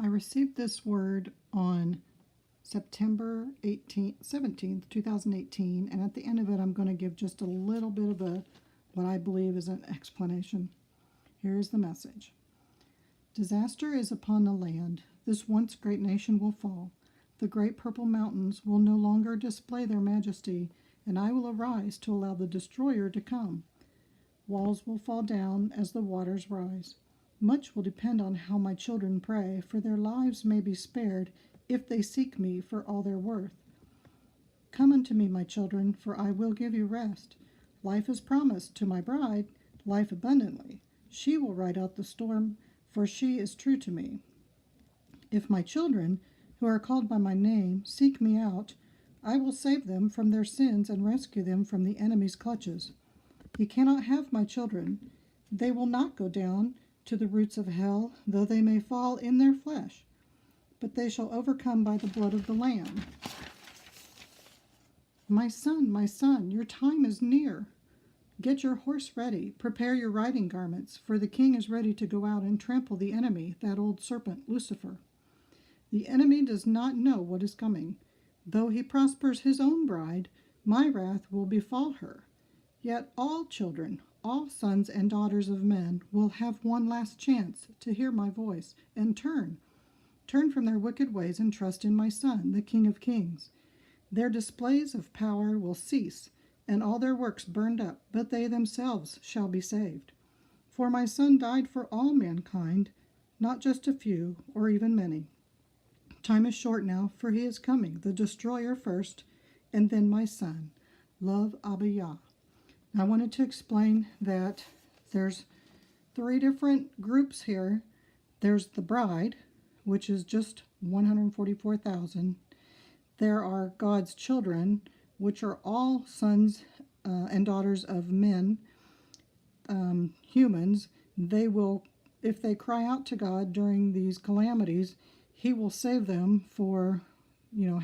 I received this word on September 17th, 2018, and at the end of it I'm going to give just a little bit of what I believe is an explanation. Here is the message. Disaster is upon the land. This once great nation will fall. The great purple mountains will no longer display their majesty, and I will arise to allow the destroyer to come. Walls will fall down as the waters rise. Much will depend on how my children pray, for their lives may be spared if they seek me for all their worth. Come unto me, my children, for I will give you rest. Life is promised to my bride, life abundantly. She will ride out the storm, for she is true to me. If my children, who are called by my name, seek me out, I will save them from their sins and rescue them from the enemy's clutches. He cannot have my children. They will not go down to the roots of hell, though they may fall in their flesh, but they shall overcome by the blood of the Lamb. My son, your time is near. Get your horse ready, prepare your riding garments, for the king is ready to go out and trample the enemy, that old serpent, Lucifer. The enemy does not know what is coming. Though he prospers his own bride, my wrath will befall her. Yet all children, all sons and daughters of men, will have one last chance to hear my voice and turn from their wicked ways and trust in my Son, the King of Kings. Their displays of power will cease, and all their works burned up, but they themselves shall be saved. For my Son died for all mankind, not just a few or even many. Time is short now, for he is coming, the destroyer first, and then my Son. Love, Abba Yah. I wanted to explain that there's 3 different groups here. There's the bride, which is just 144,000. There are God's children, which are all sons and daughters of men, humans. They will, if they cry out to God during these calamities, he will save them for,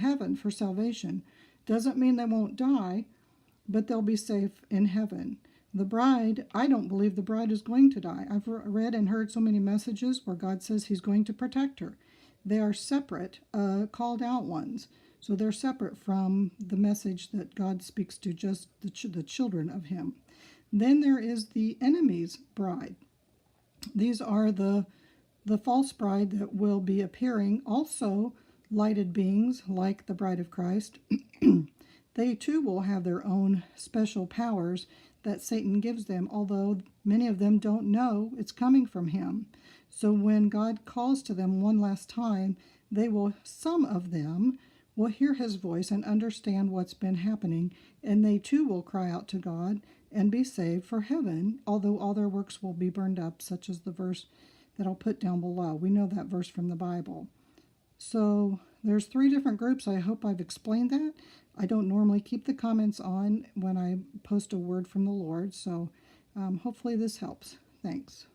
heaven, for salvation. Doesn't mean they won't die, but they'll be safe in heaven. The bride, I don't believe the bride is going to die. I've read and heard so many messages where God says he's going to protect her. They are separate, called out ones. So they're separate from the message that God speaks to just the children of him. Then there is the enemy's bride. These are the false bride that will be appearing, also lighted beings like the bride of Christ. They too will have their own special powers that Satan gives them, although many of them don't know it's coming from him. So when God calls to them one last time, some of them will hear his voice and understand what's been happening, and they too will cry out to God and be saved for heaven, although all their works will be burned up, such as the verse that I'll put down below. We know that verse from the Bible. So there's 3 different groups. I hope I've explained that. I don't normally keep the comments on when I post a word from the Lord, so hopefully this helps. Thanks.